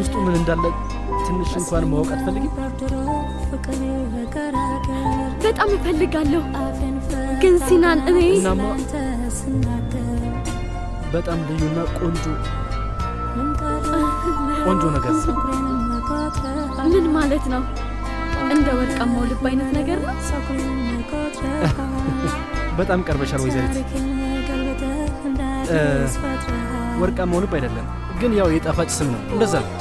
ውስጡ ምን እንዳለ ትንሽ እንኳን ማወቅ አትፈልጊም? በጣም እፈልጋለሁ። ግን ሲናን እኔ እናማ በጣም ልዩና ቆንጆ ነገር። ምን ማለት ነው? እንደ ወርቃማው ልብ አይነት ነገር ነው? በጣም ቀርበሻል ወይዘሪት። ወርቃማው ልብ አይደለም፣ ግን ያው የጣፋጭ ስም ነው። እንደዛ ነው።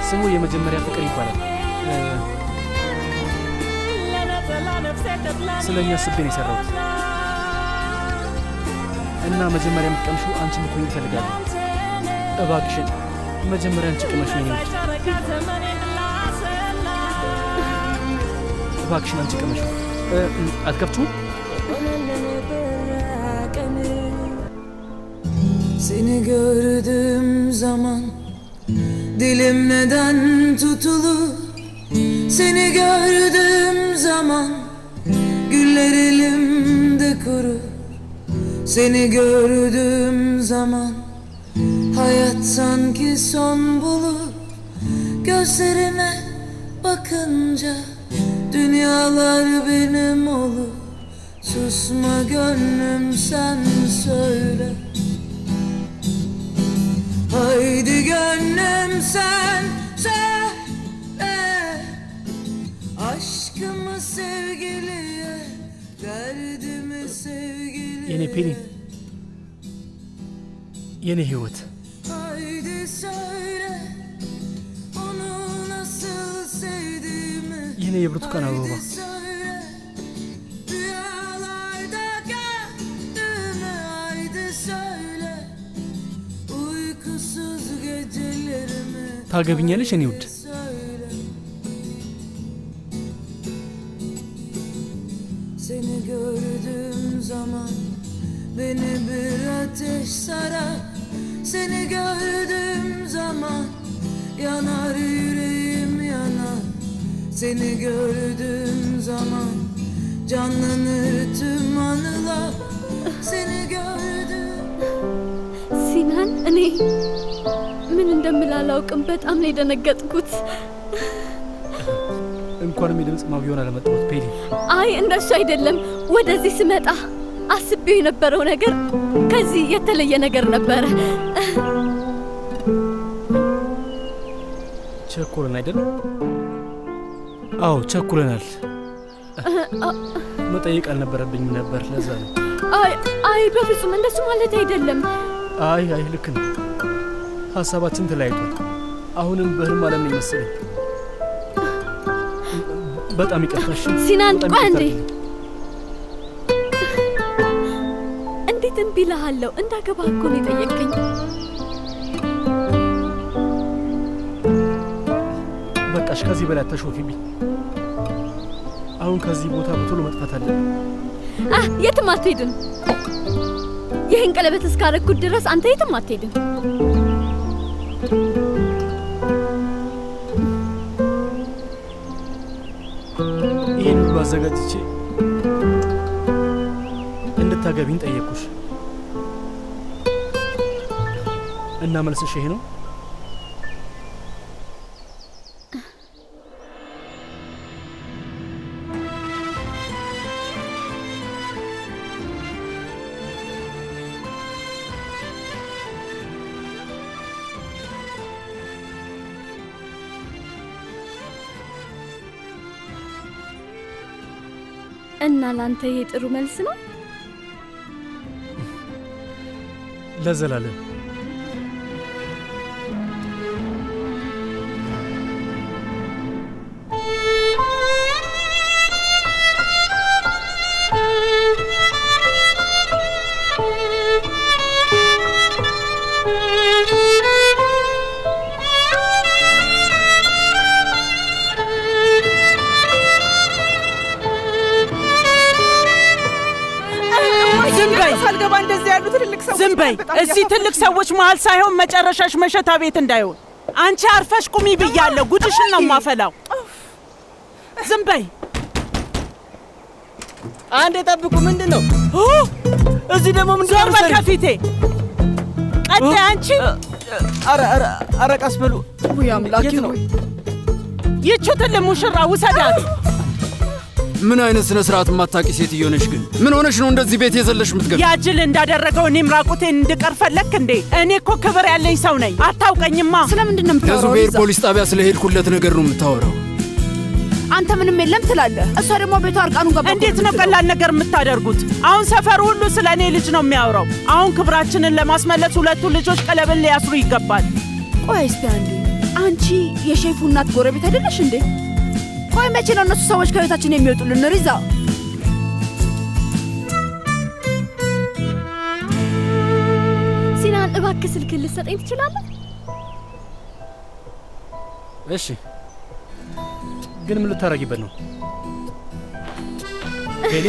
ስሙ የመጀመሪያ ፍቅር ይባላል። ስለኛ አስቤ ነው የሰራሁት እና መጀመሪያ የምትቀምሺው አንቺ ልትሆኚ እፈልጋለሁ። እባክሽን መጀመሪያ አንቺ ቅመሺው ነው። እባክሽን አንቺ ቅመሺው። አትከፍቺውም? Seni gördüğüm zaman dilim neden tutulur? Seni gördüğüm zaman güller elimde kurur. Seni gördüğüm zaman hayat sanki son bulur. Gözlerine bakınca dünyalar benim olur. Susma gönlüm sen söyle. Haydi gönlüm sen söyle. Aşkımı sevgiliye, derdimi sevgiliye. Yeni Pelin, yeni hiyot. Haydi söyle, onu nasıl sevdiğimi. Yeni yavrutukan alıva. Rüyalarda gördüğümü haydi söyle. Uykusuz gecelerimi ታገቢኛለሽ የኔ ውድ? Seni gördüğüm zaman beni bir ateş sarar. Seni gördüğüm zaman yanar yüreğim yanar. Seni gördüğüm zaman canlanır tüm anılar. Seni gördüğüm ሲናን እኔ ምን እንደምል አላውቅም። በጣም ነው የደነገጥኩት። እንኳንም የድምፅ ማጉያውን አለመጣሁት ፔሊ። አይ እንደሱ አይደለም። ወደዚህ ስመጣ አስቤው የነበረው ነገር ከዚህ የተለየ ነገር ነበረ። ቸኩለን አይደል? አዎ ቸኩለናል። መጠየቅ አልነበረብኝም ነበር፣ ለዛ ነው። አይ በፍጹም እንደሱ ማለት አይደለም። አይ ልክ ነው። ሀሳባችን ተለያይቷል። አሁንም በህልም ዓለም ነው መሰለኝ። በጣም ይቅርታሽ ሲናን። ቆይ እንዴ! እንዴት እምቢ እልሃለሁ? እንዳገባ እኮ ነው የጠየቀኝ። በቃሽ፣ ከዚህ በላይ አታሾፊብኝ። አሁን ከዚህ ቦታ በቶሎ መጥፋት አለብን። የትም አትሄድም። ይህን ቀለበት እስካረኩት ድረስ አንተ የትም አትሄድም። ይህን ሁሉ አዘጋጅቼ እንድታገቢኝ ጠየቅኩሽ እና መልስሽ ይሄ ነው? እና ላንተ ይሄ ጥሩ መልስ ነው? ለዘላለም ዝም በይ። እዚህ ትልቅ ሰዎች መሃል ሳይሆን መጨረሻሽ መሸታ ቤት እንዳይሆን። አንቺ አርፈሽ ቁሚ ብያለሁ። ጉድሽን ነው ማፈላው። ዝም በይ። አንዴ ጠብቁ። ምንድነው? እዚህ ደግሞ ምን ዞር በል ከፊቴ። ቀጥ አንቺ ኧረ ቀስ በሉ። ውይ አምላኬ ነው። ይቹትን ሙሽራ ውሰዳት። ምን አይነት ስነ ስርዓት የማታውቂ ሴትዮ ነሽ ግን? ምን ሆነሽ ነው እንደዚህ ቤት የዘለሽ ምትገቢ? ያጅል እንዳደረገው እኔም ራቁቴን እንድቀር ፈለክ እንዴ? እኔ እኮ ክብር ያለኝ ሰው ነኝ። አታውቀኝማ። ስለምንድን ነው የምታወራው? ከዙቤር ፖሊስ ጣቢያ ስለሄድኩለት ነገር ነው የምታወራው። አንተ ምንም የለም ትላለህ፣ እሷ ደግሞ ቤቷ አርቃኑን ገባ። እንዴት ነው ቀላል ነገር የምታደርጉት? አሁን ሰፈሩ ሁሉ ስለ እኔ ልጅ ነው የሚያወራው። አሁን ክብራችንን ለማስመለስ ሁለቱ ልጆች ቀለበት ሊያስሩ ይገባል። ቆይ እስቲ አንዴ፣ አንቺ የሼፉ እናት ጎረቤት አይደለሽ እንዴ? ቆይ መቼ ነው እነሱ ሰዎች ከቤታችን የሚወጡልን? ሪዛ ሲናን እባክህ ስልክ ልትሰጠኝ ትችላለህ? እሺ፣ ግን ምን ልታረጊበት ነው? ሄሊ